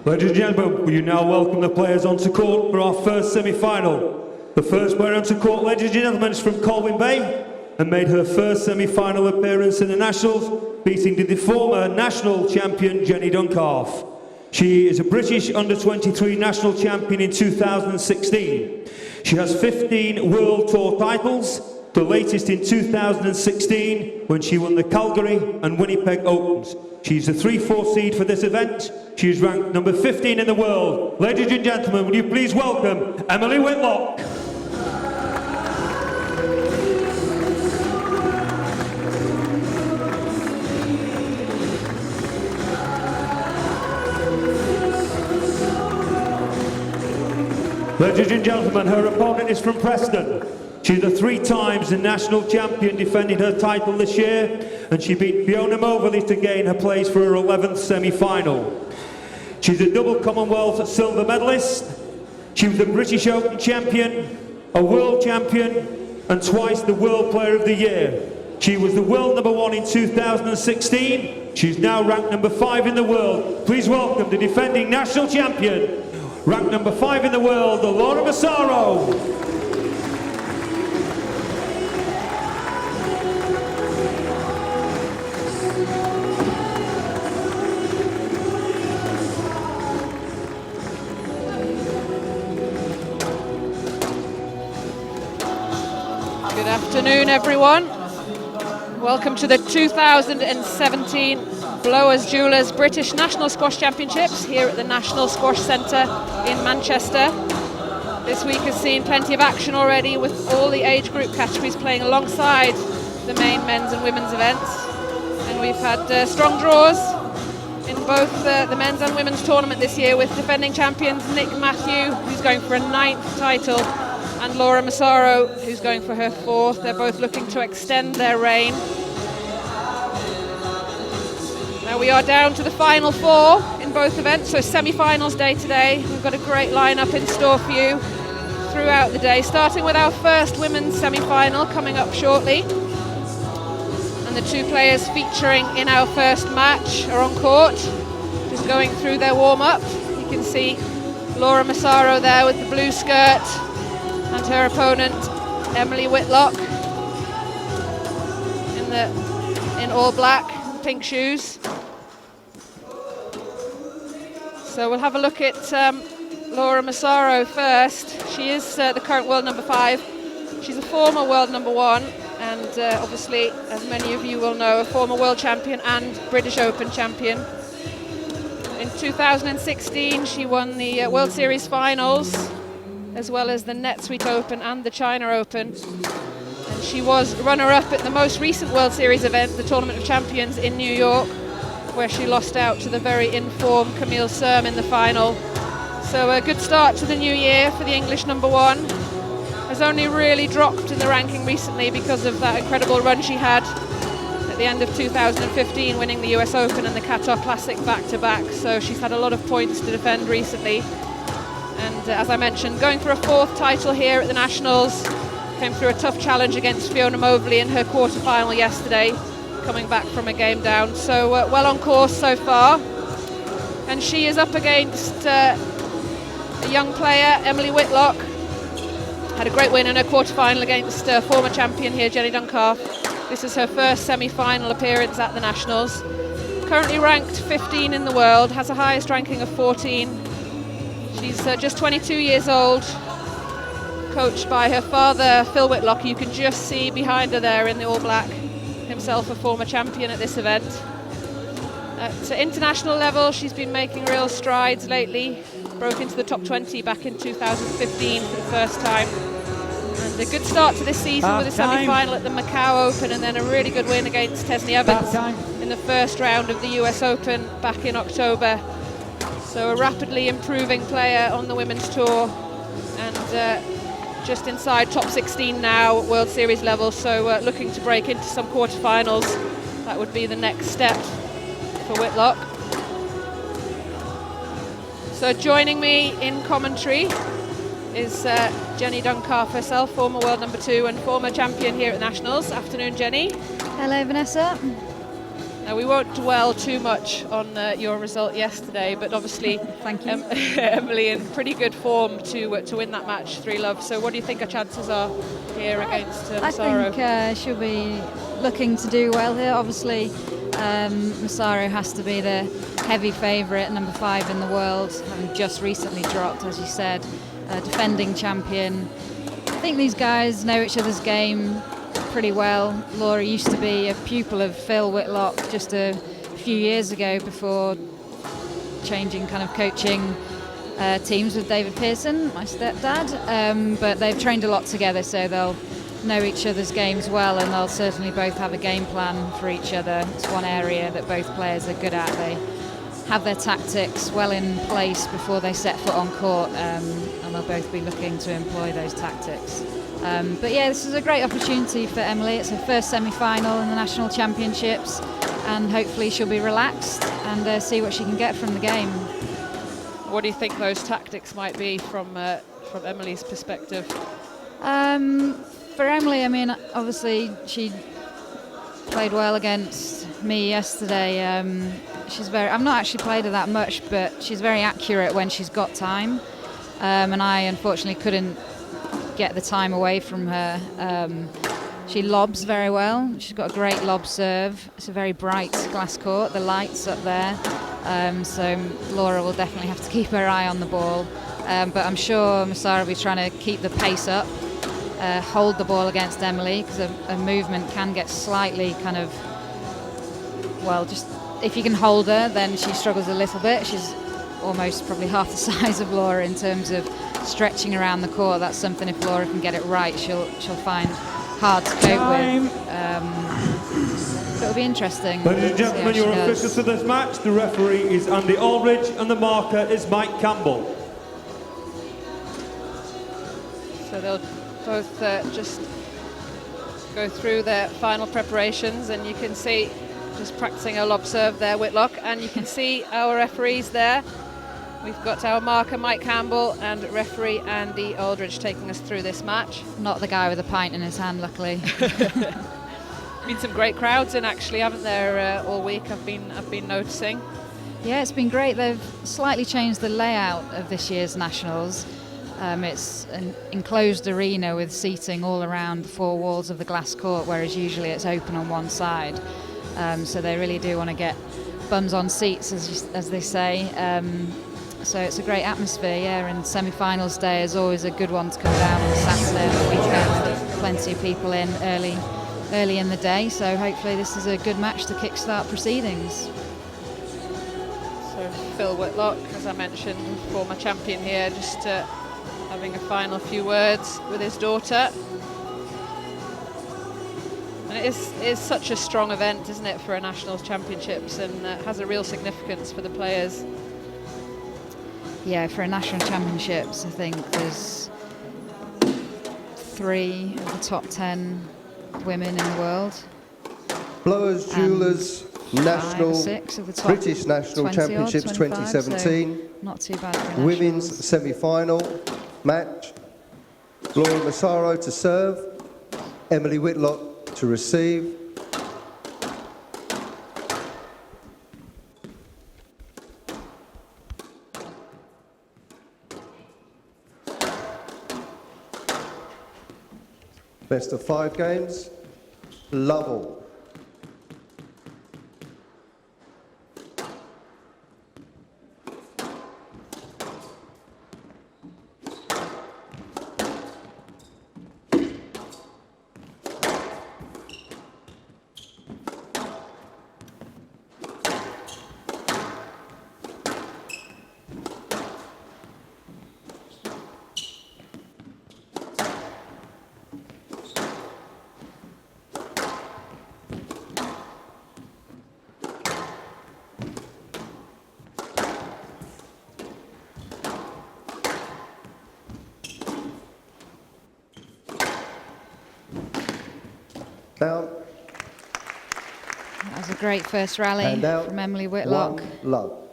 Ladies and gentlemen, will you now welcome the players onto court for our first semi-final. The first player onto court, ladies and gentlemen, is from Colwyn Bay and made her first semi-final appearance in the Nationals, beating the former national champion Jenny Duncalf. She is a British under-23 national champion in 2016. She has 15 World Tour titles, the latest in 2016 when she won the Calgary and Winnipeg Opens. She's a 3-4 seed for this event. She is ranked number 15 in the world. Ladies and gentlemen, will you please welcome Emily Whitlock. Ladies and gentlemen, her opponent is from Preston. She's a 3 times the national champion, defending her title this year, and she beat Fiona Moverley to gain her place for her 11th semi-final. She's a double Commonwealth silver medalist. She was a British Open champion, a world champion, and twice the World Player of the Year. She was the world number 1 in 2016. She's now ranked number 5 in the world. Please welcome the defending national champion, ranked number 5 in the world, Laura Massaro. Good afternoon, everyone. Welcome to the 2017 Blowers Jewellers British National Squash Championships here at the National Squash Centre in Manchester. This week has seen plenty of action already, with all the age group categories playing alongside the main men's and women's events. And we've had strong draws in both the men's and women's tournament this year, with defending champions Nick Matthew, who's going for a 9th title, and Laura Massaro, who's going for her 4th. They're both looking to extend their reign. Now we are down to the final 4 in both events, so semi-finals day today. We've got a great lineup in store for you throughout the day, starting with our first women's semi-final coming up shortly. And the 2 players featuring in our first match are on court, just going through their warm-up. You can see Laura Massaro there with the blue skirt, and her opponent Emily Whitlock in all black, pink shoes. So we'll have a look at Laura Massaro first. She is the current world number 5. She's a former world number 1, and obviously, as many of you will know, a former world champion and British Open champion. In 2016 she won the World Series finals, as well as the NetSuite Open and the China Open. And she was runner-up at the most recent World Series event, the Tournament of Champions in New York, where she lost out to the very in-form Camille Serme in the final. So a good start to the new year for the English number 1. Has only really dropped in the ranking recently because of that incredible run she had at the end of 2015, winning the US Open and the Qatar Classic back-to-back. So she's had a lot of points to defend recently. And as I mentioned, going for a 4th title here at the Nationals. Came through a tough challenge against Fiona Moverley in her quarter-final yesterday, coming back from a game down. So well on course so far. And she is up against a young player, Emily Whitlock. Had a great win in her quarter-final against former champion here, Jenny Duncalf. This is her first semi-final appearance at the Nationals. Currently ranked 15 in the world, has a highest ranking of 14. She's just 22 years old, coached by her father, Phil Whitlock. You can just see behind her there in the all black, himself a former champion at this event. At international level, she's been making real strides lately. Broke into the top 20 back in 2015 for the first time. And a good start to this season with a semi-final at the Macau Open, and then a really good win against Tesney Evans in the first round of the US Open back in October. So a rapidly improving player on the women's tour, and just inside top 16 now at World Series level, so looking to break into some quarterfinals. That would be the next step for Whitlock. So joining me in commentary is Jenny Duncalf herself, former world number 2 and former champion here at the Nationals. Afternoon, Jenny. Hello, Vanessa. Now we won't dwell too much on your result yesterday, but obviously Thank you. Emily in pretty good form to win that match 3-love. So what do you think her chances are here against Massaro? I think she'll be looking to do well here. Obviously, Massaro has to be the heavy favourite, number 5 in the world, having just recently dropped, as you said, defending champion. I think these guys know each other's game pretty well. Laura used to be a pupil of Phil Whitlock just a few years ago before changing kind of coaching teams with David Pearson, my stepdad. But they've trained a lot together, so they'll know each other's games well, and they'll certainly both have a game plan for each other. It's one area that both players are good at. They have their tactics well in place before they set foot on court, and they'll both be looking to employ those tactics. But yeah, this is a great opportunity for Emily. It's her first semi-final in the national championships, and hopefully she'll be relaxed and see what she can get from the game. What do you think those tactics might be from Emily's perspective? For Emily, I mean, obviously she played well against me yesterday. I've not actually played her that much, but she's very accurate when she's got time, and I unfortunately couldn't get the time away from her. She lobs very well. She's got a great lob serve. It's a very bright glass court, the lights up there, so Laura will definitely have to keep her eye on the ball, but I'm sure Massaro will be trying to keep the pace up, hold the ball against Emily, because a movement can get slightly kind of, well, just if you can hold her, then she struggles a little bit. She's almost probably half the size of Laura in terms of stretching around the court. That's something, if Laura can get it right, she'll find hard to cope with. So it'll be interesting. Ladies and gentlemen, your officials for this match, the referee is Andy Aldridge and the marker is Mike Campbell. So they'll both just go through their final preparations, and you can see just practicing a lob serve there, Whitlock, and you can see our referees there. We've got our marker Mike Campbell and referee Andy Aldridge taking us through this match. Not the guy with a pint in his hand, luckily. Been some great crowds in, actually, haven't there, all week? I've been noticing. Yeah, it's been great. They've slightly changed the layout of this year's nationals. It's an enclosed arena with seating all around the 4 walls of the glass court, whereas usually it's open on one side. So they really do want to get bums on seats, as they say. So it's a great atmosphere, yeah, and semi-finals day is always a good one to come down on Saturday and the weekend. There's plenty of people in early in the day, so hopefully this is a good match to kickstart proceedings. So Phil Whitlock, as I mentioned, former champion here, just having a final few words with his daughter. And it is such a strong event, isn't it, for a nationals championships, and has a real significance for the players. Yeah, for a national championships, I think there's 3 of the top 10 women in the world. Blowers, Jewellers, National, 5 or 6 of the top British National 20 odd, Championships 25, 2017. so not too bad for a Women's nationals. semi-final match. Laura Massaro to serve. Emily Whitlock to receive. Best of 5 games. Lovell. Down. That was a great first rally And out. from Emily Whitlock. 1 love.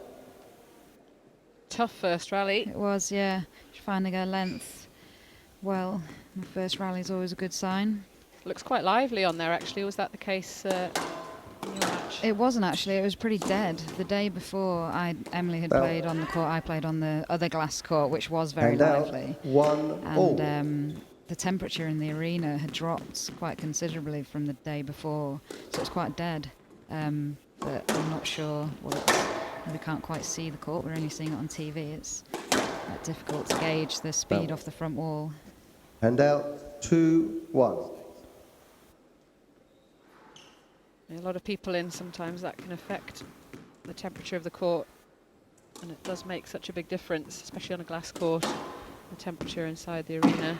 Tough first rally. It was, yeah. She's finding her length well. The first rally is always a good sign. Looks quite lively on there, actually. Was that the case in your match? It wasn't actually. It was pretty dead. The day before, Emily had played on the court. I played on the other glass court, which was very lively. 1-all. And the temperature in the arena had dropped quite considerably from the day before, so it's quite dead. But I'm not sure what it's. We can't quite see the court. We're only seeing it on TV. It's quite difficult to gauge the speed off the front wall. Hand out 2-1. A lot of people in, sometimes that can affect the temperature of the court, and it does make such a big difference, especially on a glass court, the temperature inside the arena.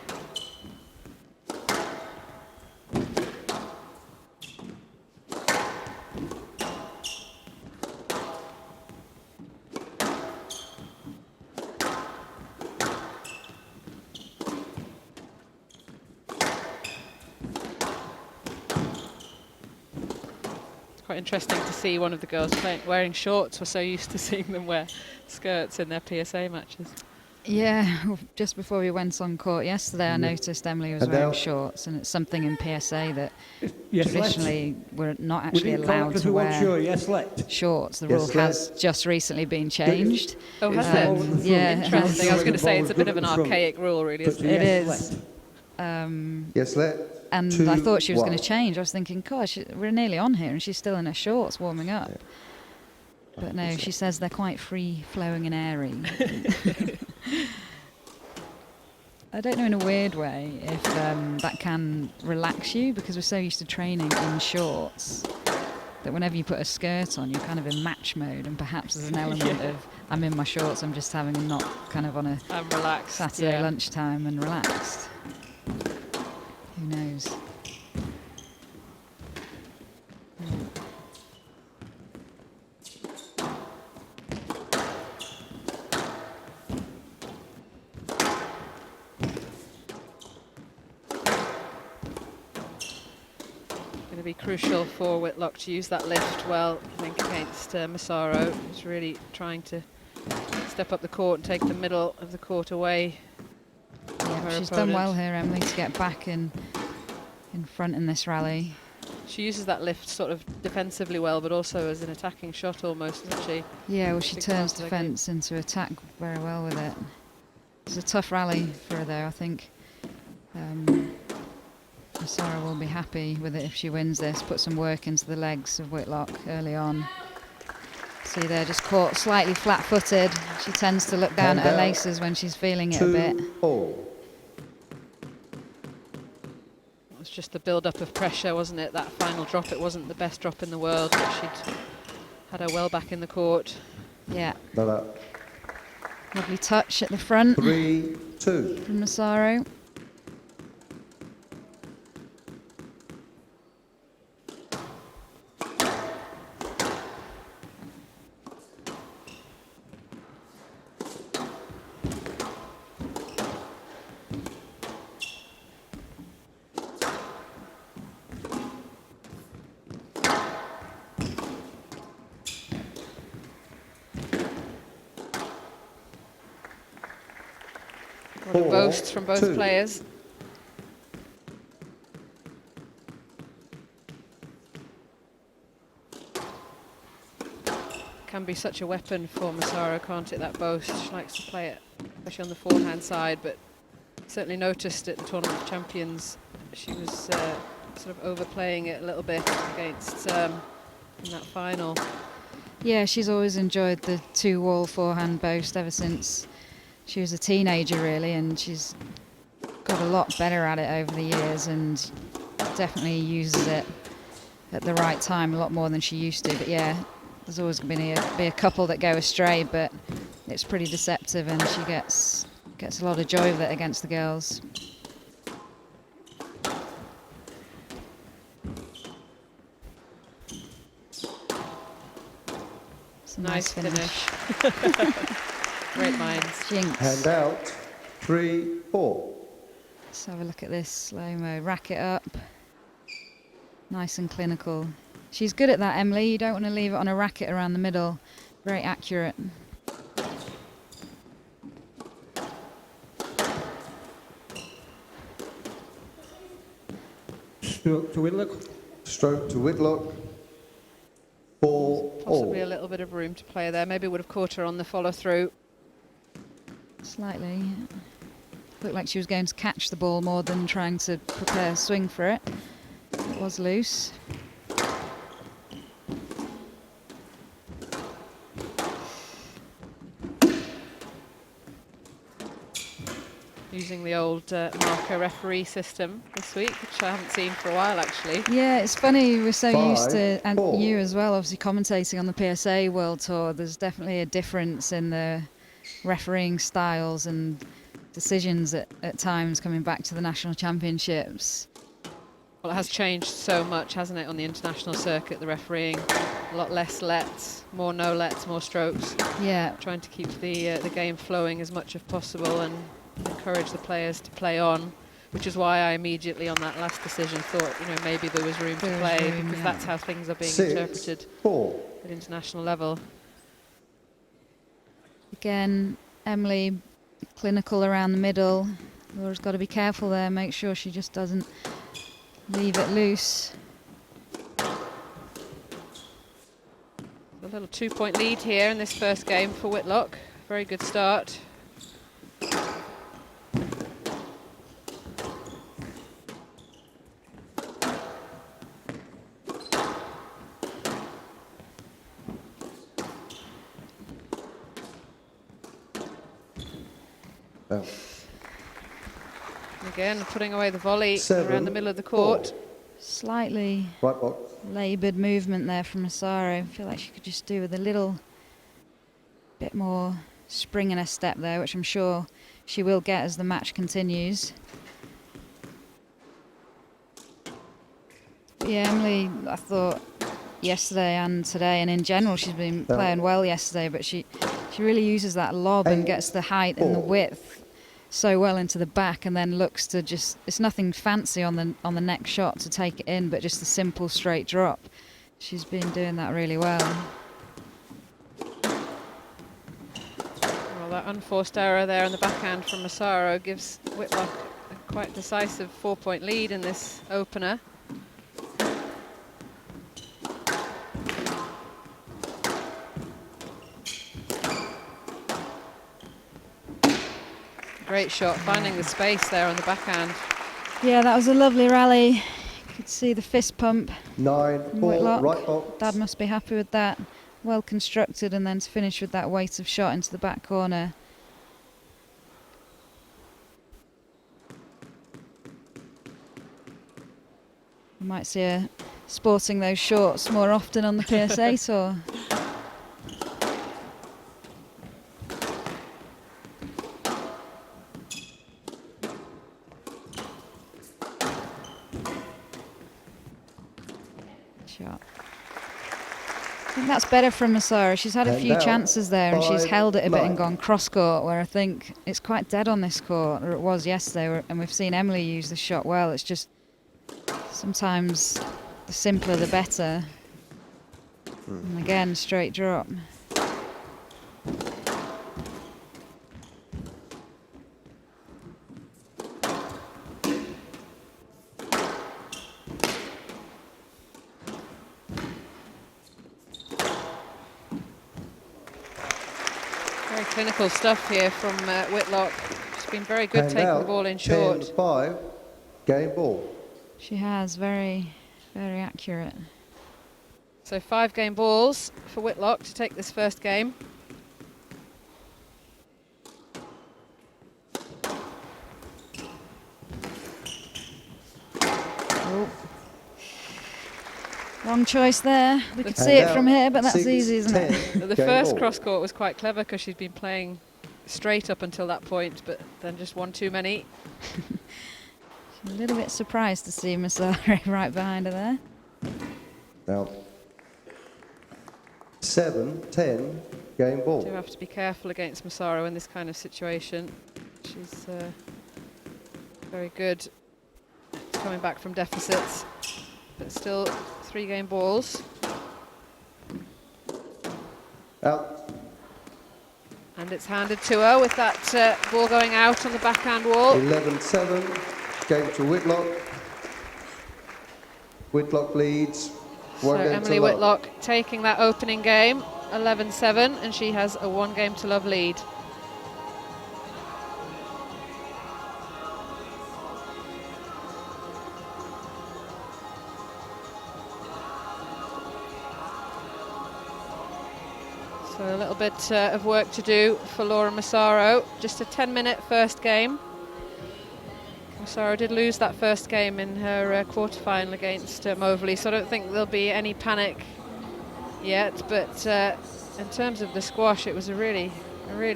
Quite interesting to see one of the girls wearing shorts. We're so used to seeing them wear skirts in their PSA matches. Yeah, just before we went on court yesterday, I noticed Emily was wearing shorts, and it's something in PSA that traditionally we're not actually allowed to wear shorts. The rule has just recently been changed. Oh, has it? Yeah. Interesting. I was going to say it's a bit of an archaic rule, really, isn't it? It is. Yes, let. And I thought she was going to change. I was thinking, gosh, we're nearly on here, and she's still in her shorts warming up. But no, she says they're quite free-flowing and airy. I don't know, in a weird way, if that can relax you, because we're so used to training in shorts that whenever you put a skirt on, you're kind of in match mode, and perhaps there's an element of, I'm in my shorts, I'm just having a knock kind of on a I'm relaxed, Saturday lunchtime and relaxed. Who knows? Going to be crucial for Whitlock to use that lift well, I think, against Massaro, who's really trying to step up the court and take the middle of the court away. Yeah, she's done well here, Emily, to get back in front in this rally. She uses that lift sort of defensively well, but also as an attacking shot almost, doesn't she? Yeah, well, she turns defence into attack very well with it. It's a tough rally for her, though, I think. Massaro will be happy with it if she wins this, put some work into the legs of Whitlock early on. See, they're just caught slightly flat-footed. She tends to look down at her laces when she's feeling it a bit. 2-all. It was just the build-up of pressure, wasn't it? That final drop, it wasn't the best drop in the world, but she'd had her well back in the court. Yeah. Another. Lovely touch at the front 3-2. from Massaro. A lot of boasts from both players. Can be such a weapon for Massaro, can't it, that boast? She likes to play it, especially on the forehand side, but certainly noticed at the Tournament of Champions she was sort of overplaying it a little bit against in that final. Yeah, she's always enjoyed the two-wall forehand boast ever since she was a teenager, really, and she's got a lot better at it over the years and definitely uses it at the right time a lot more than she used to. But yeah, there's always going to be a couple that go astray, but it's pretty deceptive, and she gets a lot of joy with it against the girls. It's a nice finish. Great minds. Jinx. Hand out 3-4. Let's have a look at this slow-mo. Rack it up. Nice and clinical. She's good at that, Emily. You don't want to leave it on a racket around the middle. Very accurate. Stroke to Whitlock. Stroke to Whitlock. bit of room to play there. Maybe would have caught her on the follow through. Slightly. Looked like she was going to catch the ball more than trying to prepare a swing for it. It was loose. Using the old marker referee system this week, which I haven't seen for a while actually. Yeah, it's funny, we're so 5, used to, and 4. you as well, obviously commentating on the PSA World Tour, there's definitely a difference in the refereeing styles and decisions at times coming back to the national championships. Well, it has changed so much, hasn't it, on the international circuit, the refereeing. A lot less lets, more no lets, more strokes. Yeah. Trying to keep the game flowing as much as possible and encourage the players to play on, which is why I immediately on that last decision thought, you know, maybe there was room to play, because that's how things are being 6, interpreted 4. at international level. Again, Emily clinical around the middle. Laura's got to be careful there, make sure she just doesn't leave it loose. A little 2-point lead here in this first game for Whitlock. Very good start. Oh. Again, putting away the volley 7, around the middle of the court. 4. Slightly Right box. laboured movement there from Massaro. I feel like she could just do with a little bit more spring in her step there, which I'm sure she will get as the match continues. But yeah, Emily, I thought yesterday and today, and in general, she's been playing well yesterday, but she really uses that lob and gets the height and the width so well into the back, and then looks to just, it's nothing fancy on the next shot to take it in, but just a simple straight drop. She's been doing that really well. Well, that unforced error there on the backhand from Massaro gives Whitlock a quite decisive 4-point lead in this opener. Great shot, finding the space there on the backhand. Yeah, that was a lovely rally. You could see the fist pump. 9, 4. Whitlock. Right box. Dad must be happy with that. Well constructed, and then to finish with that weight of shot into the back corner. You might see her sporting those shorts more often on the PSA tour. Shot. I think that's better from Massaro. She's had a And few now, chances there, and she's 5, held it a bit 9. and gone cross court, where I think it's quite dead on this court, or it was yesterday, and we've seen Emily use the shot well. It's just sometimes the simpler the better. And again, straight drop. Very clinical stuff here from Whitlock. She's been very good And taking now, the ball in short. 10, 5. Game ball. She has very, very accurate. So 5 game balls for Whitlock to take this first game. Oh. Wrong choice there. We could And see it now, from here, but that's 6, easy, isn't 10. it? But the Game first ball. cross court was quite clever because she'd been playing straight up until that point, but then just one too many. A little bit surprised to see Massaro right behind her there. Now, 7, 10. Game ball. Do have to be careful against Massaro in this kind of situation. She's very good at coming back from deficits, but still 3 game balls. Out. And it's handed to her with that ball going out on the backhand wall. 11, 7. Game to Whitlock. Whitlock leads. So One game to Emily love. Whitlock taking that opening game 11-7, and she has a 1 game to love lead. So a little bit of work to do for Laura Massaro. Just a 10-minute first game. Massaro did lose that first game in her quarter-final against Moverley, so I don't think there'll be any panic yet. But in terms of the squash, it was a really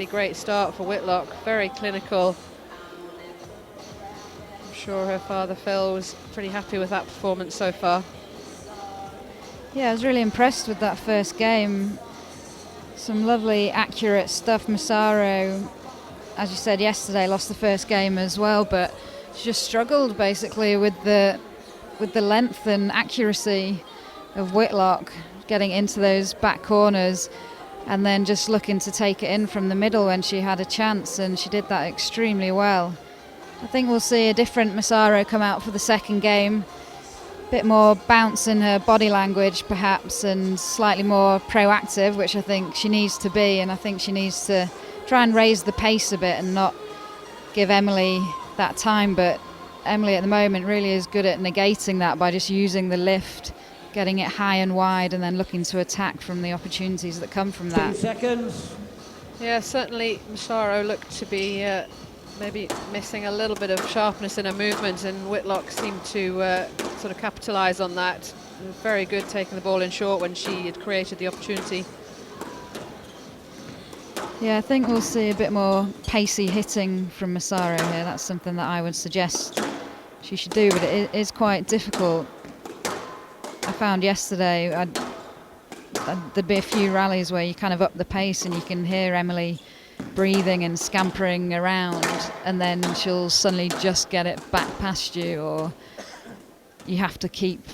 great start for Whitlock. Very clinical. I'm sure her father Phil was pretty happy with that performance so far. Yeah, I was really impressed with that first game. Some lovely, accurate stuff. Massaro, as you said yesterday, lost the first game as well, but she just struggled basically with the length and accuracy of Whitlock, getting into those back corners and then just looking to take it in from the middle when she had a chance, and she did that extremely well. I think we'll see a different Massaro come out for the second game. Bit more bounce in her body language perhaps, and slightly more proactive, which I think she needs to be, and I think she needs to try and raise the pace a bit and not give Emily that time. But Emily at the moment really is good at negating that by just using the lift, getting it high and wide, and then looking to attack from the opportunities that come from that. 2 seconds. Yeah, certainly Massaro looked to be maybe missing a little bit of sharpness in her movement, and Whitlock seemed to sort of capitalise on that. Very good taking the ball in short when she had created the opportunity. Yeah, I think we'll see a bit more pacey hitting from Massaro here. That's something that I would suggest she should do, but it is quite difficult. I found yesterday there'd be a few rallies where you kind of up the pace and you can hear Emily breathing and scampering around, and then she'll suddenly just get it back past you, or you have to keep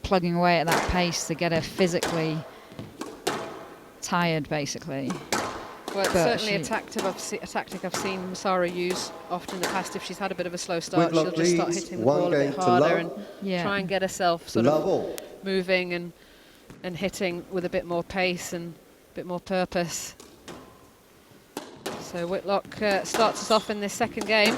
plugging away at that pace to get her physically tired, basically. Well, it's But certainly a tactic I've seen Massaro use often in the past. If she's had a bit of a slow start, Whitlock she'll just start leads hitting the 1 ball a game bit to harder love. and try and get herself sort of Level. moving and hitting with a bit more pace and a bit more purpose. So Whitlock starts us off in this second game.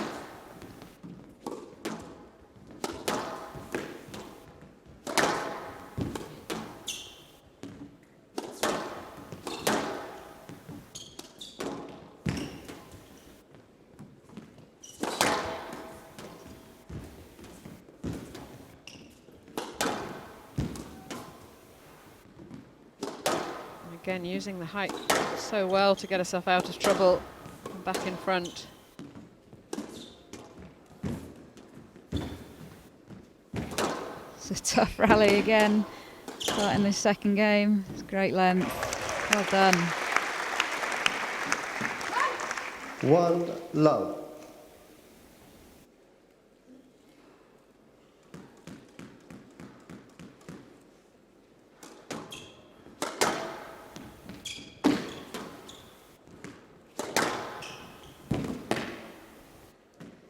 And again, using the height so well to get herself out of trouble. Back in front. It's a tough rally again, starting this second game. It's great length. Well done. 1 love.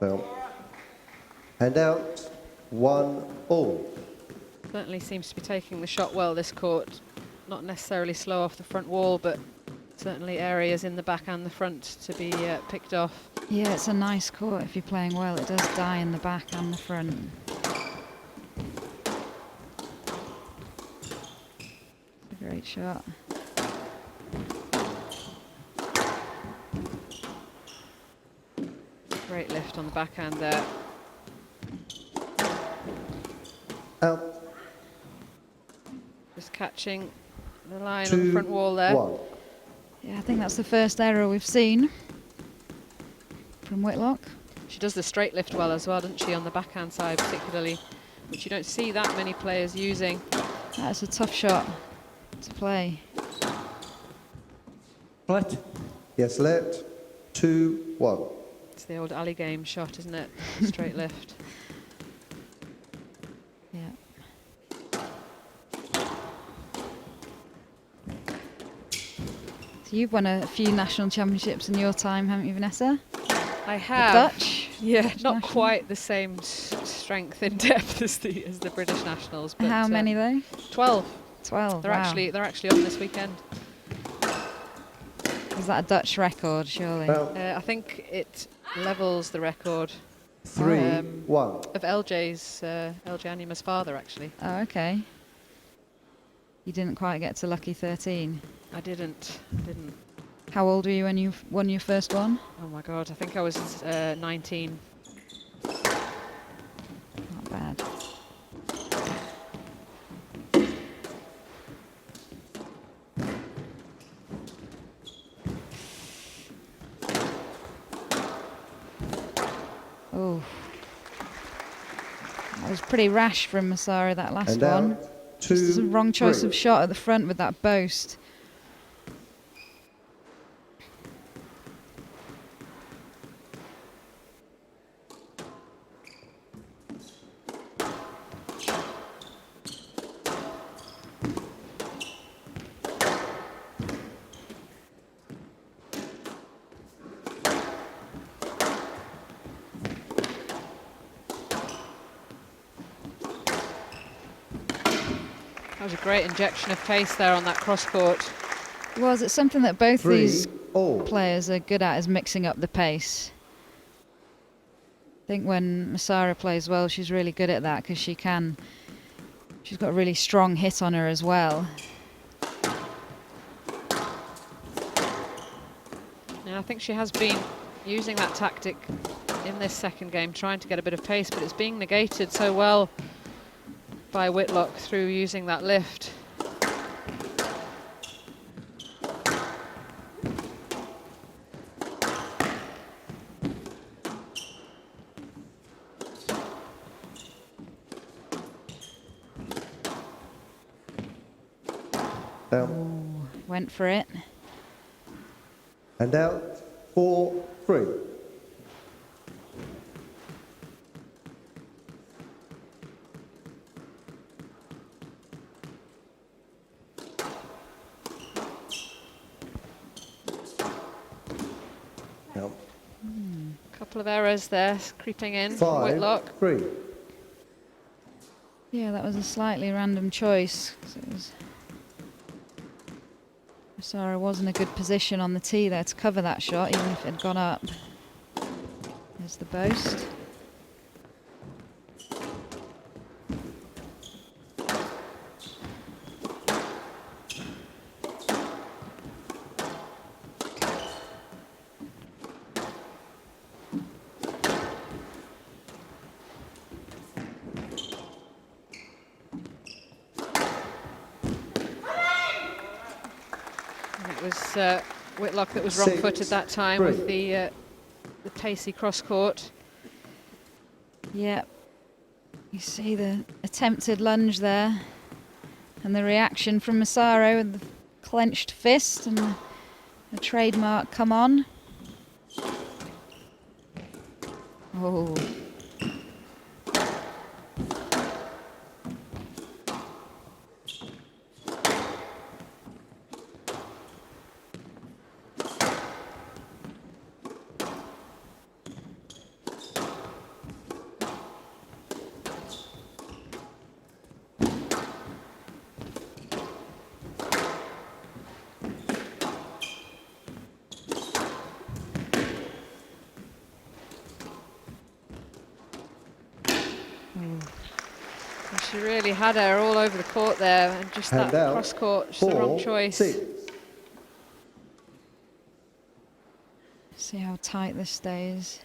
Well, hand out, 1 all. Certainly seems to be taking the shot well, this court. Not necessarily slow off the front wall, but certainly areas in the back and the front to be picked off. Yeah, it's a nice court if you're playing well. It does die in the back and the front. It's a great shot. Great lift on the backhand there. Out. Just catching the line 2 on the front wall there. 1. Yeah, I think that's the first error we've seen from Whitlock. She does the straight lift well as well, doesn't she, on the backhand side particularly, which you don't see that many players using. That's a tough shot to play. Let. Yes, let. 2 1. It's the old alley game shot, isn't it? Straight lift. Yeah. So you've won a few national championships in your time, haven't you, Vanessa? I The have. Dutch? Yeah, Dutch not national? quite the same strength in depth as the British nationals. But How many though? 12. 12. They're wow. actually on this weekend. Is that a Dutch record, surely? Now, I think it levels the record 3-1. of LJ's, LJ Anima's father, actually. Oh, okay. You didn't quite get to lucky 13. I didn't. How old were you when you won your first one? Oh my God, I think I was 19. Not bad. Oh. That was pretty rash from Massaro, that last And one. out, Just the wrong choice 2-3. of shot at the front with that boast. That was a great injection of pace there on that cross court. Was it something that both these 3-all. players are good at, is mixing up the pace? I think when Massaro plays well, she's really good at that because she's got a really strong hit on her as well. Yeah, I think she has been using that tactic in this second game, trying to get a bit of pace, but it's being negated so well by Whitlock through using that lift. Down. Went for it. And out, 4-3. Now, Couple of errors there creeping in from Whitlock. 5-3. Yeah, that was a slightly random choice. 'Cause it was Massaro was in a good position on the tee there to cover that shot, even if it had gone up. There's the boast. And it was Whitlock that was wrong-footed that time with the pacey cross court. Yep. You see the attempted lunge there and the reaction from Massaro with the clenched fist and the trademark come on. Oh. And she really had her all over the court there, and just Hand that out, cross court, just the wrong choice. 4-6. See how tight this stays.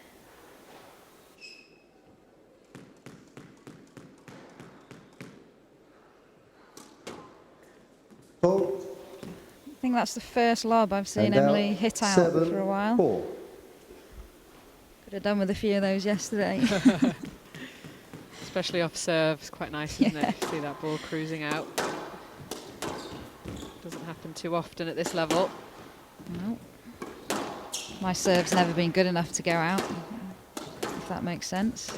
Fault. I think that's the first lob I've seen And Emily out, hit out 7-4. for a while. Could have done with a few of those yesterday. Especially off serve, it's quite nice, isn't it? To see that ball cruising out. Doesn't happen too often at this level. No. My serve's never been good enough to go out, if that makes sense.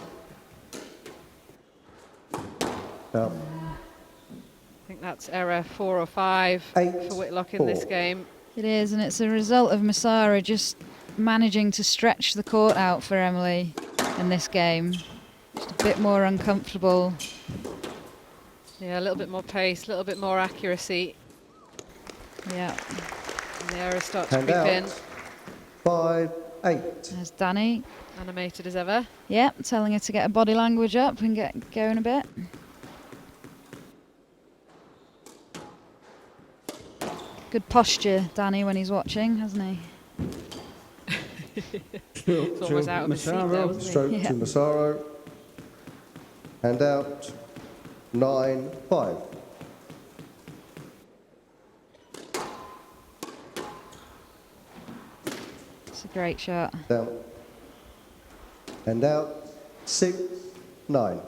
Now, I think that's error 4 or 5 8, for Whitlock in this 4. game. It is, and it's a result of Massaro just managing to stretch the court out for Emily in this game. Just a bit more uncomfortable. Yeah, a little bit more pace, a little bit more accuracy. Yeah. And the errors start to And creep in. out. 5-8. There's Danny. Animated as ever. Yeah, telling her to get her body language up and get going a bit. Good posture, Danny, when he's watching, hasn't he? He's almost out of his seat there, wasn't he? Stroke Yeah. to Massaro. And out. 9-5. It's a great shot. Down. And out. 6-9.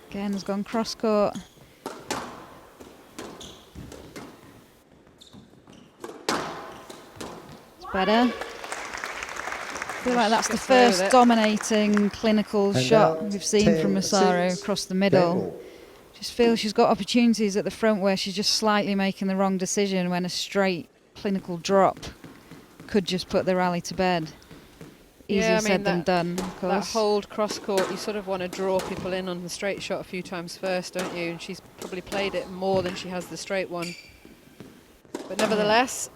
Again, has gone cross court. It's better. I feel like that's the Gets away with first it. dominating clinical And shot out, we've seen from 10, Massaro 6, across the game middle. ball. Just feel she's got opportunities at the front where she's just slightly making the wrong decision when a straight clinical drop could just put the rally to bed. Easier Yeah, I mean, said than that- done, of That course. hold cross court, you sort of want to draw people in on the straight shot a few times first, don't you? And she's probably played it more than she has the straight one. But nevertheless,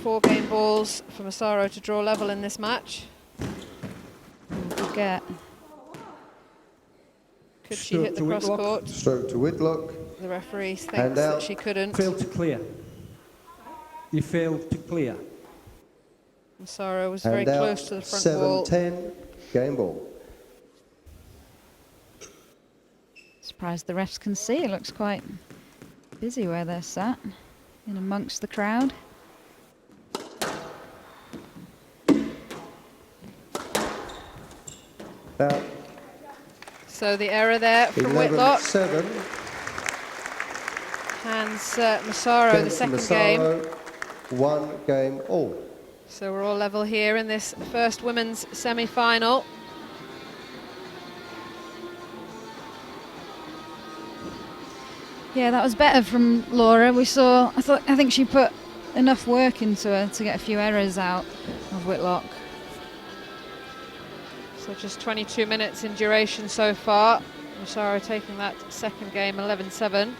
4 game balls for Massaro to draw level in this match. Good get. Could she hit the to cross Whitlock. court? Stroke to Whitlock. The referee thinks And that out. she couldn't. Failed to clear. You failed to clear. Massaro was very And out. close to the front wall. 7-10. Game ball. Surprised the refs can see. It looks quite busy where they're sat, in amongst the crowd. Out. So the error there from Whitlock 11-7. hands Massaro the Against second game. Massaro. 1 game all. So we're all level here in this first women's semi-final. Yeah, that was better from Laura. I think she put enough work into her to get a few errors out of Whitlock. So just 22 minutes in duration so far. Massaro taking that second game 11-7.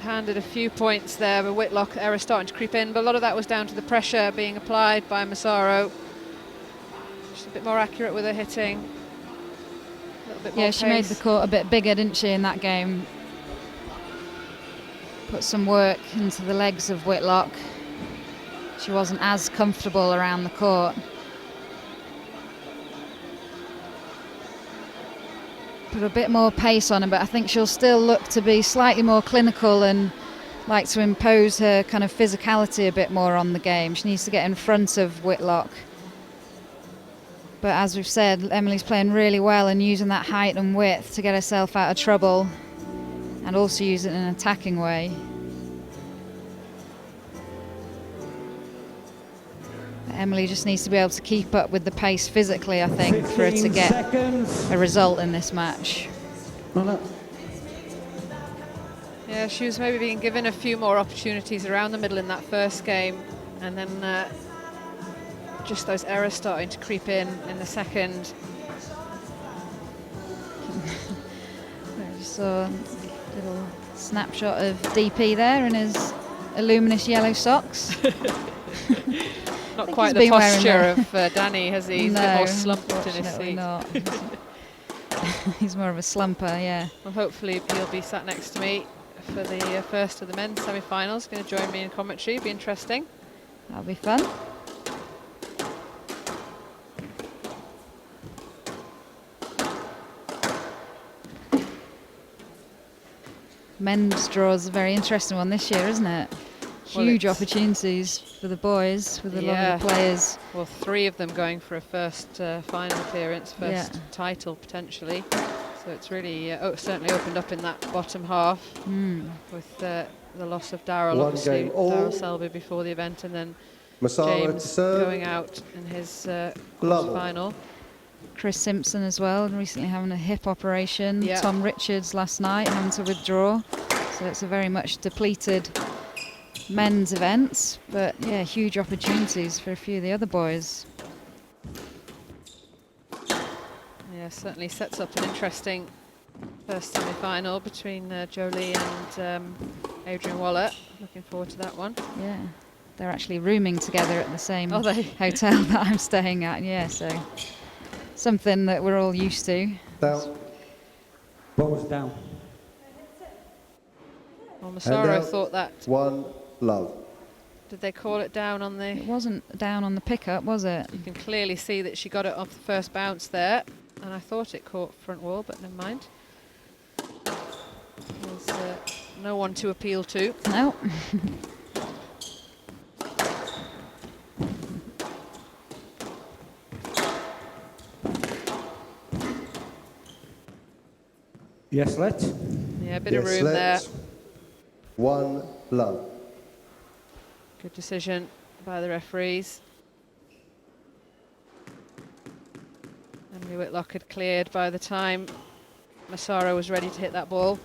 Handed a few points there, but Whitlock error starting to creep in, but a lot of that was down to the pressure being applied by Massaro. Just a bit more accurate with her hitting. A little bit more Yeah, she made pace. the court a bit bigger, didn't she, in that game? Put some work into the legs of Whitlock. She wasn't as comfortable around the court. Put a bit more pace on her, but I think she'll still look to be slightly more clinical and like to impose her kind of physicality a bit more on the game. She needs to get in front of Whitlock. But as we've said, Emily's playing really well and using that height and width to get herself out of trouble and also use it in an attacking way. Emily just needs to be able to keep up with the pace physically, I think, for her to 15 get seconds. a result in this match. Yeah, she was maybe being given a few more opportunities around the middle in that first game, and then just those errors starting to creep in the second. I just saw a little snapshot of DP there in his luminous yellow socks. Not think quite he's the been wearing posture of Danny, has he? He's a bit No, more slumped in his unfortunately seat. not. He's more of a slumper, yeah. Well, hopefully he'll be sat next to me for the first of the men's semi-finals. Going to join me in commentary. Be interesting. That'll be fun. Men's draw is a very interesting one this year, isn't it? Huge opportunities for the boys with a lot of the players. Well, 3 of them going for a first final appearance, first title potentially. So it's really certainly opened up in that bottom half with the loss of Darryl, obviously, Darryl Selby before the event, and then Massaro James going out in his final. Chris Simpson as well, recently having a hip operation. Yeah. Tom Richards last night having to withdraw. So it's a very much depleted men's events, but yeah, huge opportunities for a few of the other boys. Yeah, certainly sets up an interesting first semi-final between Jolie and Adrian Waller. Looking forward to that one. Yeah, they're actually rooming together at the same Are they? hotel that I'm staying at. Yeah, so something that we're all used to. Down. What was down? Well, Massaro thought that. 1 love. Did they call it down on the? It wasn't down on the pickup, was it? You can clearly see that she got it off the first bounce there, and I thought it caught front wall, but never mind. There's no one to appeal to. No. Yes, let. Yeah, a bit of room there. 1 love. Good decision by the referees. Emily Whitlock had cleared by the time Massaro was ready to hit that ball.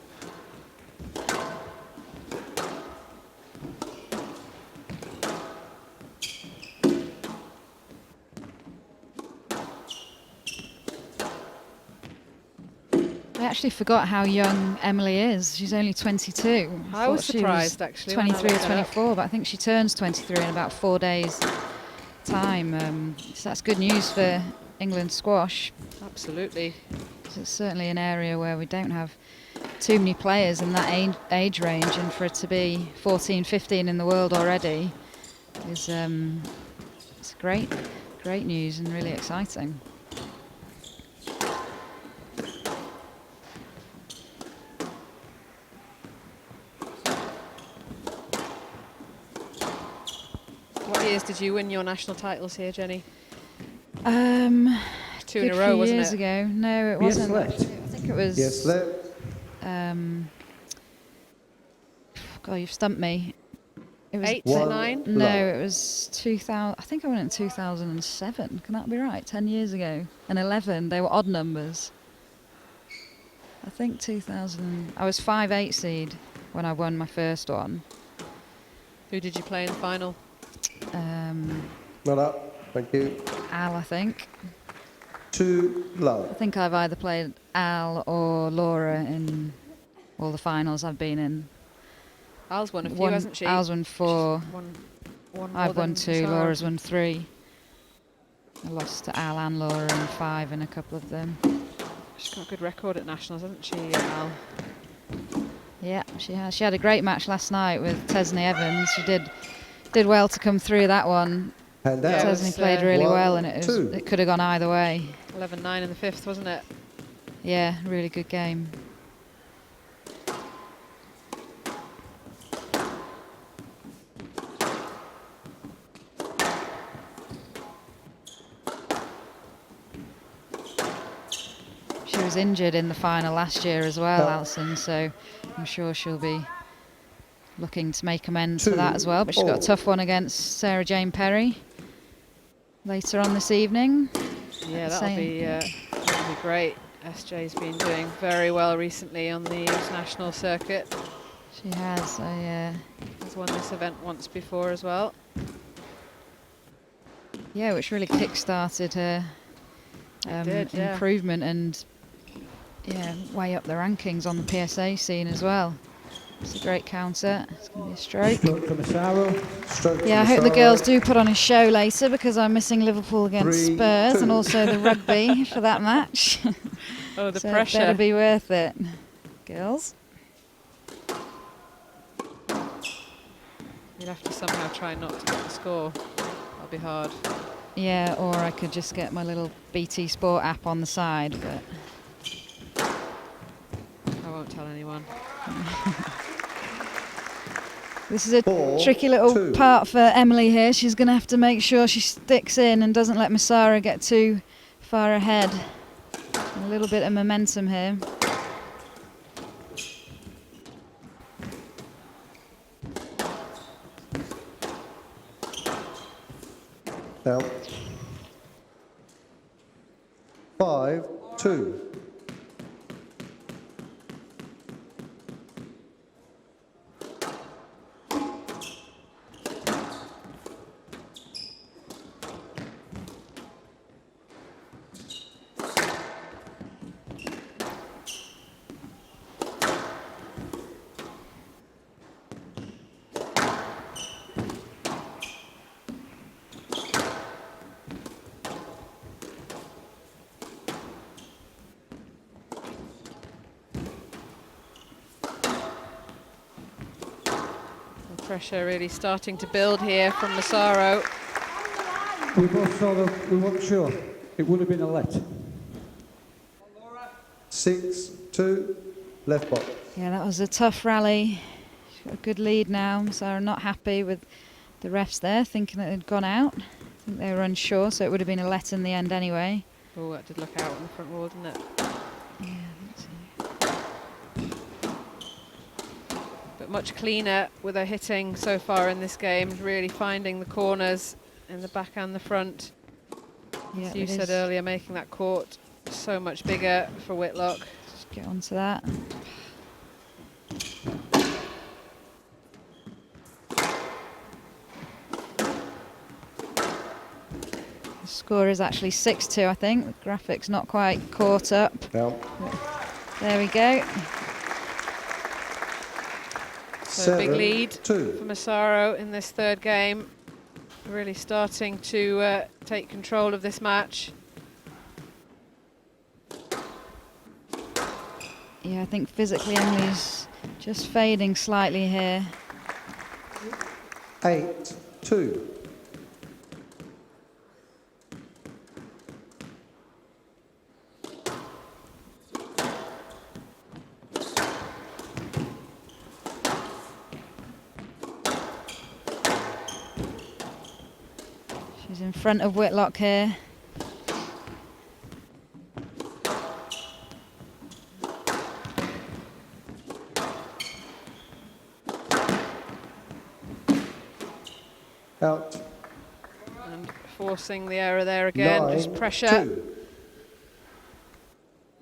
I actually forgot how young Emily is. She's only 22. I was thought she surprised actually. 23 or when I looked it up. 24, but I think she turns 23 in about 4 days' time. So that's good news for England squash. Absolutely. It's certainly an area where we don't have too many players in that age range, and for it to be 14, 15 in the world already is it's great news and really exciting. What years did you win your national titles here, Jenny? 2 in a Good row, few wasn't years it? ago. No, it Yes, wasn't. left. I think it was. Yes, left. God, you've stumped me. It was 8, 1 9? No, love. it was 2000. I think I went in 2007. Can that be right? 10 years ago. And 11. They were odd numbers. I think 2000. I was 5/8 seed when I won my first one. Who did you play in the final? Not up. Thank you. Al, I think. 2 love. I think I've either played Al or Laura in all the finals I've been in. Al's won a few, hasn't she? Al's won 4. One more I've than won 2. Massaro. Laura's won 3. I lost to Al and Laura in 5 in a couple of them. She's got a good record at nationals, hasn't she, Al? Yeah, she has. She had a great match last night with Tesney Evans. She did well to come through that one. Hand Yeah, out. it was, Tesney played really 1, well, and it 2. could have gone either way. 11-9 in the 5th, wasn't it? Yeah, really good game. She was injured in the final last year as well, Alison, so I'm sure she'll be looking to make amends for that as well. But she's got a tough one against Sarah Jane Perry later on this evening. Yeah, that'll be great. SJ's been doing very well recently on the international circuit. She has. Has won this event once before as well. Yeah, which really kick-started her improvement and way up the rankings on the PSA scene as well. It's a great counter. It's going to be a stroke. Stroke for Massaro. Stroke for Yeah, I hope the Massaro. girls do put on a show later, because I'm missing Liverpool against 3, Spurs 2. and also the rugby for that match. Oh, the So pressure. it better be worth it, girls. You'll have to somehow try not to get the score. That'll be hard. Yeah, or I could just get my little BT Sport app on the side, but I won't tell anyone. This is a 4-2. tricky little part for Emily here. She's going to have to make sure she sticks in and doesn't let Massaro get too far ahead. A little bit of momentum here. Now, 5-2. Pressure really starting to build here from Massaro. We both saw we weren't sure. It would have been a let. 6-2, left box. Yeah, that was a tough rally. She's got a good lead now. Massaro not happy with the refs there, thinking that it had gone out. I think they were unsure, so it would have been a let in the end anyway. Oh, that did look out on the front wall, didn't it? Yeah, I think so. But much cleaner with her hitting so far in this game, really finding the corners in the back and the front. Yeah, As you it said is. earlier, making that court so much bigger for Whitlock. Just get onto that. The score is actually 6-2, I think. The graphics not quite caught up. Now, There we go. So a big lead for 7-2. Massaro in this third game. Really starting to take control of this match. Yeah, I think physically Emily's just fading slightly here. 8-2. She's in front of Whitlock here. Out. And forcing the error there again, just pressure. 9-2.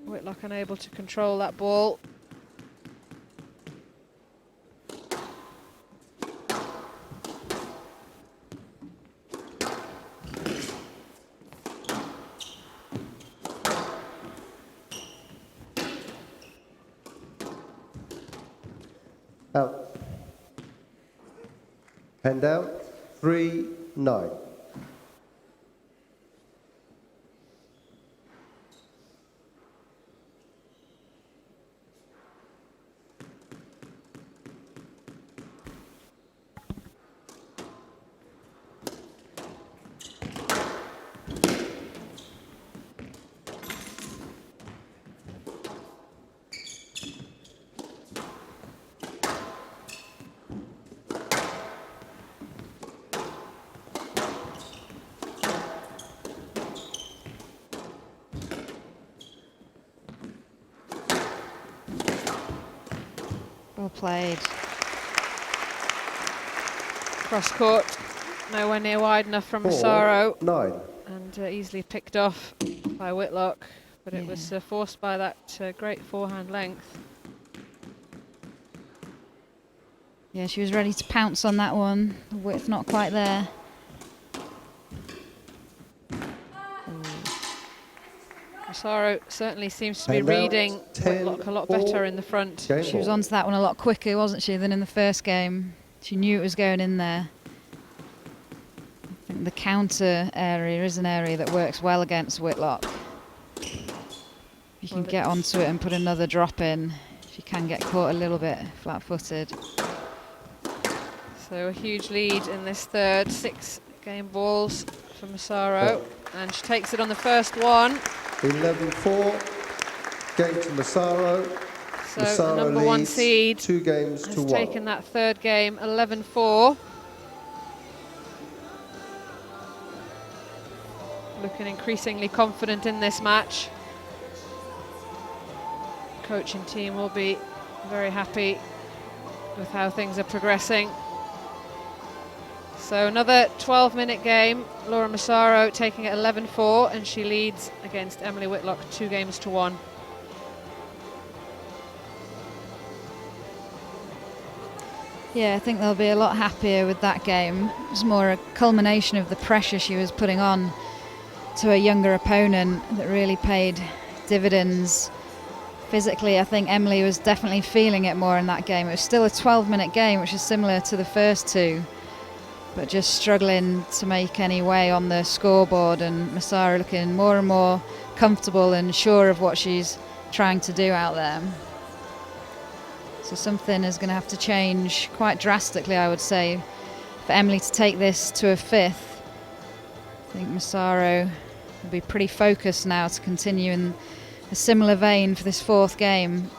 Whitlock unable to control that ball. Out. Hand out. 3-9. Well played. Cross court, nowhere near wide enough from Massaro, 4-9. and easily picked off by Whitlock, but it was forced by that great forehand length. Yeah, she was ready to pounce on that one. The width not quite there. Massaro certainly seems to be Hand out, reading Whitlock a lot 10-4. better in the front. Game She was ball. onto that one a lot quicker, wasn't she, than in the first game. She knew it was going in there. I think the counter area is an area that works well against Whitlock. You can get onto it and put another drop in. She can get caught a little bit flat-footed. So a huge lead in this third, 6 game balls for Massaro, and she takes it on the first one. 11-4. Game to Massaro. So the Massaro number 1 leads seed 2 games to has 1. taken that third game, 11-4. Looking increasingly confident in this match. Coaching team will be very happy with how things are progressing. So another 12-minute game. Laura Massaro taking it 11-4, and she leads against Emily Whitlock 2 games to 1. Yeah, I think they'll be a lot happier with that game. It was more a culmination of the pressure she was putting on to a younger opponent that really paid dividends. Physically, I think Emily was definitely feeling it more in that game. It was still a 12-minute game, which is similar to the first two, but just struggling to make any way on the scoreboard, and Massaro looking more and more comfortable and sure of what she's trying to do out there. So something is going to have to change quite drastically, I would say, for Emily to take this to a 5th. I think Massaro will be pretty focused now to continue in a similar vein for this 4th game.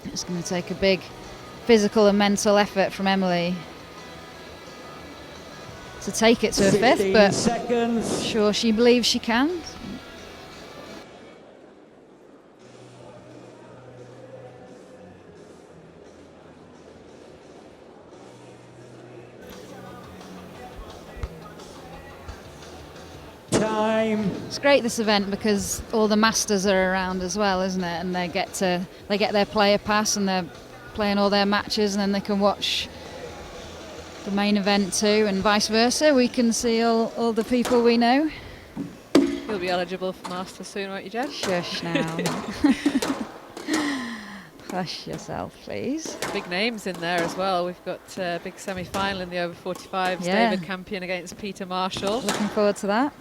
It's going to take a big physical and mental effort from Emily to take it to a 5th, but seconds. sure she believes she can. Time. It's great, this event, because all the masters are around as well, isn't it? And they get their player pass and they're playing all their matches, and then they can watch the main event too, and vice versa. We can see all the people we know. You'll be eligible for Masters soon, won't you, Jen? Shush now. Hush yourself, please. Big names in there as well. We've got a big semi-final in the over 45s. Yeah. David Campion against Peter Marshall, Looking forward to that.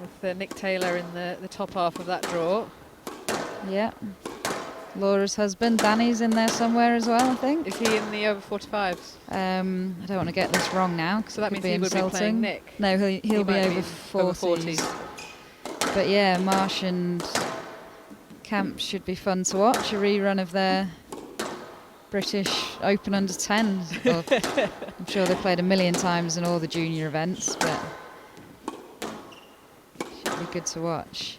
with Nick Taylor in the top half of that draw. Yeah. Laura's husband, Danny's in there somewhere as well, I think. Is he in the over 45s? I don't want to get this wrong now, So that means he would be playing Nick. No, he'll be might over over 40s. But yeah, Marsh and Camp should be fun to watch. A rerun of their British Open under 10s. Well, I'm sure they've played a million times in all the junior events, but should be good to watch.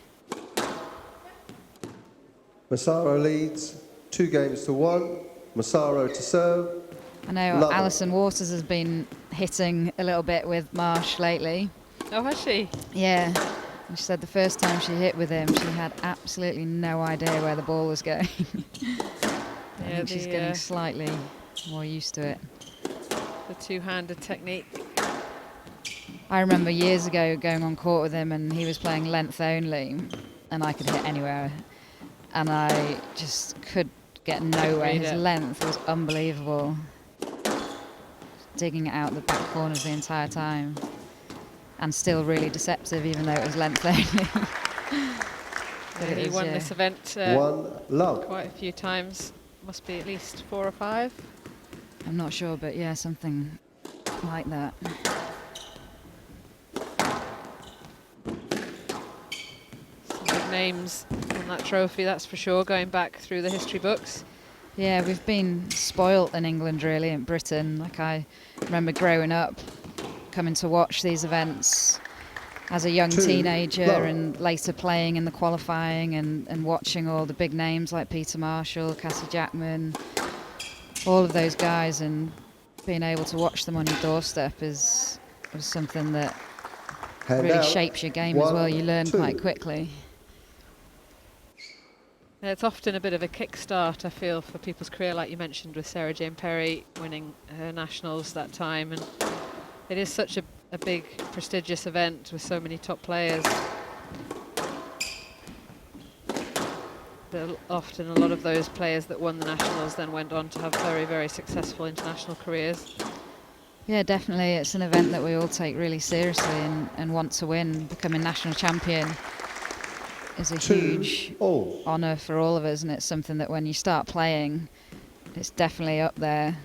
Massaro leads 2 games to 1. Massaro to serve. I know Love it. Alison Waters has been hitting a little bit with Marsh lately. Oh, has she? Yeah. And she said the first time she hit with him, she had absolutely no idea where the ball was going. I think she's getting slightly more used to it. The two-handed technique. I remember years ago going on court with him, and he was playing length only, and I could hit anywhere, and I just could get nowhere. His length was unbelievable. Digging it out the back corners the entire time, and still really deceptive, even though it was length only. But He won this event 1 love. quite a few times. Must be at least 4 or 5. I'm not sure, but yeah, something like that. Some big names on that trophy, that's for sure, going back through the history books. Yeah, we've been spoilt in England, really, in Britain. Like, I remember growing up, coming to watch these events as a young teenager, and later playing in the qualifying, and watching all the big names like Peter Marshall, Cassie Jackman, all of those guys, and being able to watch them on your doorstep was something that really shapes your game as well. You learn quite quickly. Yeah, it's often a bit of a kickstart, I feel, for people's career, like you mentioned with Sarah Jane Perry winning her nationals that time, and it is such a big, prestigious event with so many top players. But often a lot of those players that won the nationals then went on to have very, very successful international careers. Yeah, definitely. It's an event that we all take really seriously and want to win. Becoming national champion is a huge honour for all of us, and it's something that when you start playing, it's definitely up there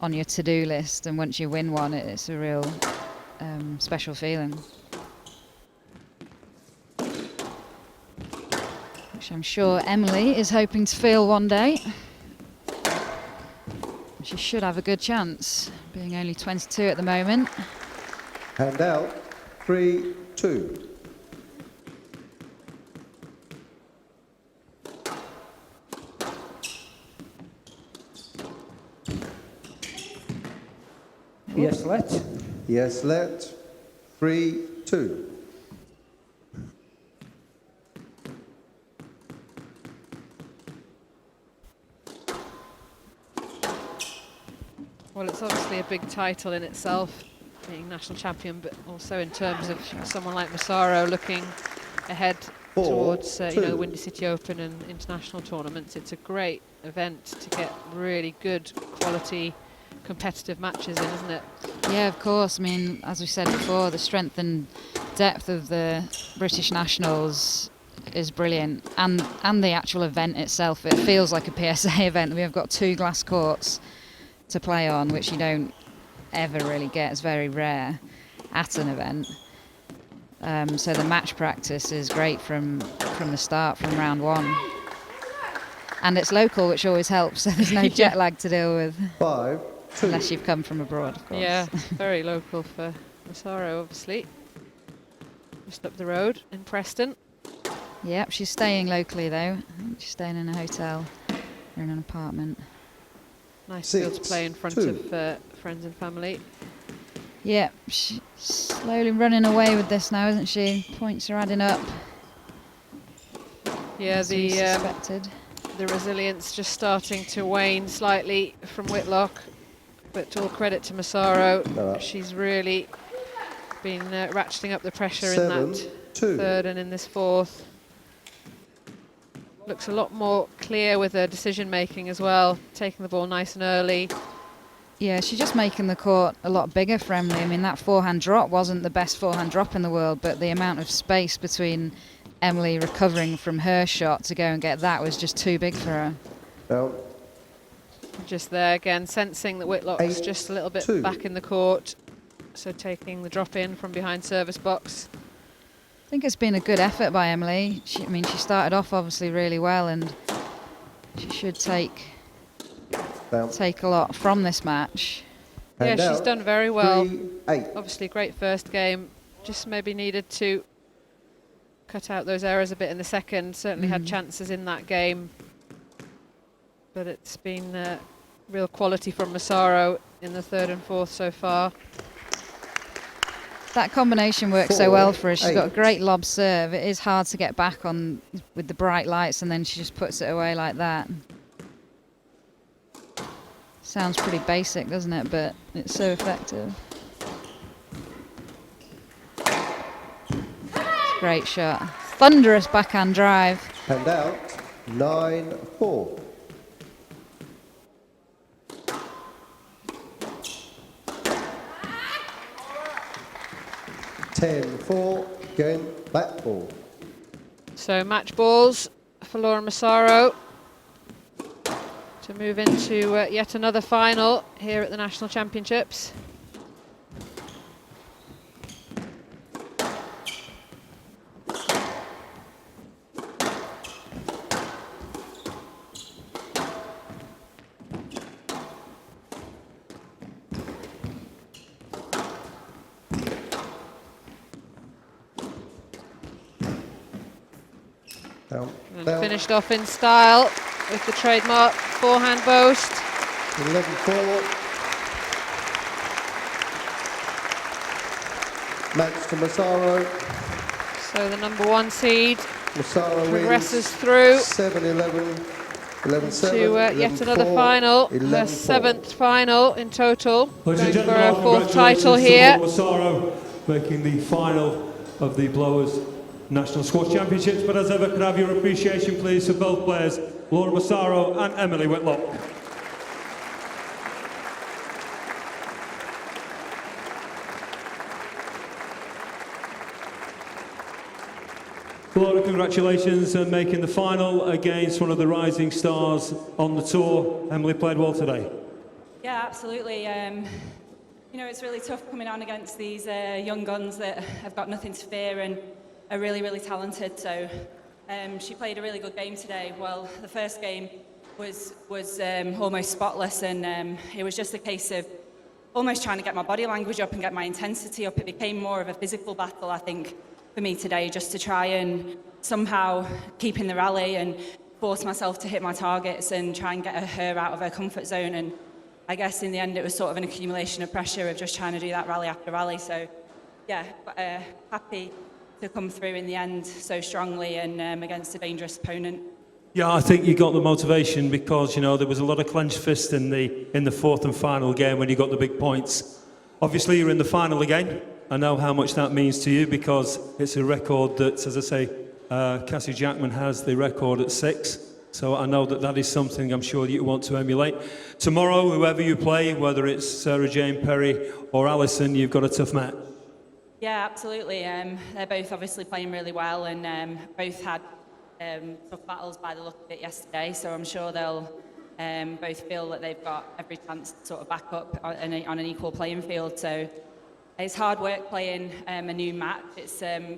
on your to-do list, and once you win one, it's a real special feeling. which I'm sure Emily is hoping to feel one day. She should have a good chance, being only 22 at the moment. Hand out, 3-2. Yes, let. Yes, let, 3-2. Well, it's obviously a big title in itself, being national champion, but also in terms of someone like Massaro looking ahead towards the Windy City Open and international tournaments. It's a great event to get really good quality competitive matches in, isn't it? Yeah, of course. I mean, as we said before, the strength and depth of the British nationals is brilliant, and the actual event itself, it feels like a PSA event. We have got 2 glass courts to play on, which you don't ever really get. It's very rare at an event. So the match practice is great from the start, from round 1. And it's local, which always helps, so there's no jet lag to deal with. 5-2. Unless you've come from abroad, of course. Yeah, very local for Massaro, obviously. Just up the road in Preston. Yep, she's staying locally though. She's staying in a hotel or in an apartment. Nice field to play in front of friends and family. Yep, she's slowly running away with this now, isn't she? Points are adding up. Yeah, as we suspected. The resilience just starting to wane slightly from Whitlock, but all credit to Massaro. She's really been ratcheting up the pressure in that 3rd and in this 4th. Looks a lot more clear with her decision making as well, taking the ball nice and early. Yeah, she's just making the court a lot bigger for Emily. I mean, that forehand drop wasn't the best forehand drop in the world, but the amount of space between Emily recovering from her shot to go and get that was just too big for her. No. Just there again, sensing that Whitlock's just a little bit back in the court, so taking the drop in from behind service box. I think it's been a good effort by Emily. She started off obviously really well, and she should take a lot from this match. Yeah, she's done very well. 3-8. Obviously, great first game. Just maybe needed to cut out those errors a bit in the second. Certainly had chances in that game, but it's been real quality from Massaro in the 3rd and 4th so far. That combination works so well for her. She's got a great lob serve. It is hard to get back on with the bright lights, and then she just puts it away like that. Sounds pretty basic, doesn't it? But it's so effective. Great shot. Thunderous backhand drive. Hand out, 9-4. Again, back ball. So match balls for Laura Massaro to move into yet another final here at the National Championships. And finished off in style with the trademark forehand boast. 11-4. Match to Massaro. So the number 1 seed Massaro progresses through 7-11, 11-7, to yet another final, her 7th final in total, going for her 4th title here. Massaro making the final of the Blowers National Squash Championships, but as ever, could I have your appreciation please for both players, Laura Massaro and Emily Whitlock. Laura, congratulations on making the final against one of the rising stars on the tour. Emily played well today. Yeah, absolutely. You know, it's really tough coming on against these young guns that have got nothing to fear and are really, really talented. So She played a really good game today. Well, the first game was almost spotless, and it was just a case of almost trying to get my body language up and get my intensity up. It became more of a physical battle, I think, for me today, just to try and somehow keep in the rally and force myself to hit my targets and try and get her out of her comfort zone. And I guess in the end it was sort of an accumulation of pressure of just trying to do that rally after rally. So yeah, happy to come through in the end so strongly and against a dangerous opponent. Yeah, I think you got the motivation because, you know, there was a lot of clenched fist in the fourth and final game when you got the big points. Obviously, you're in the final again. I know how much that means to you because it's a record that, as I say, Cassie Jackman has the record at 6. So I know that is something I'm sure you want to emulate. Tomorrow, whoever you play, whether it's Sarah Jane Perry or Alison, you've got a tough match. Yeah, absolutely. They're both obviously playing really well and both had tough battles by the look of it yesterday. So I'm sure they'll both feel that they've got every chance to sort of back up on an equal playing field. So it's hard work playing a new match. It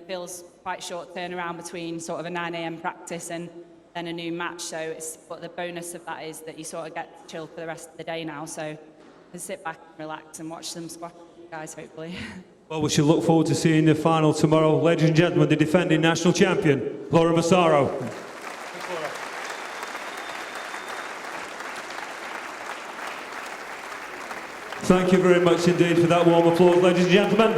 feels quite short turnaround between sort of a 9 a.m. practice and then a new match. So but the bonus of that is that you sort of get to chill for the rest of the day now. So I sit back and relax and watch them squash you guys, hopefully. Well, we should look forward to seeing the final tomorrow. Ladies and gentlemen, the defending national champion, Laura Massaro. Thank you very much indeed for that warm applause, ladies and gentlemen.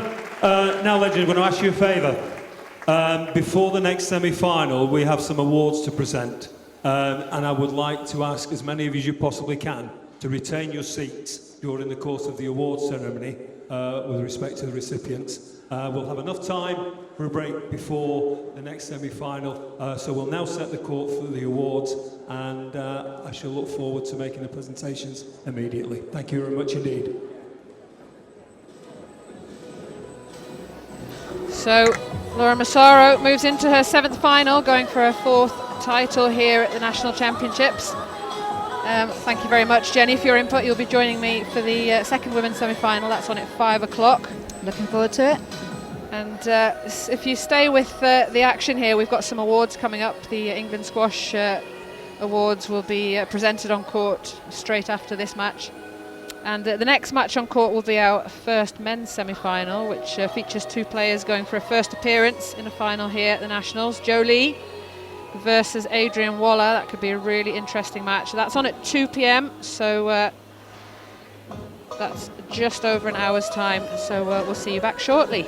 Now, ladies, I'm going to ask you a favour. Before the next semi-final, we have some awards to present. And I would like to ask as many of you as you possibly can to retain your seats during the course of the awards ceremony with respect to the recipients. We'll have enough time for a break before the next semi-final. So we'll now set the court for the awards, and I shall look forward to making the presentations immediately. Thank you very much indeed. So Laura Massaro moves into her 7th final, going for her 4th title here at the National Championships. Thank you very much, Jenny, for your input. You'll be joining me for the second women's semi-final. That's on at 5 o'clock. Looking forward to it. And if you stay with the action here, we've got some awards coming up. The England Squash Awards will be presented on court straight after this match. And the next match on court will be our first men's semi-final, which features 2 players going for a first appearance in a final here at the Nationals. Joe Lee versus Adrian Waller. That could be a really interesting match. That's on at 2 p.m, so that's just over an hour's time. So we'll see you back shortly.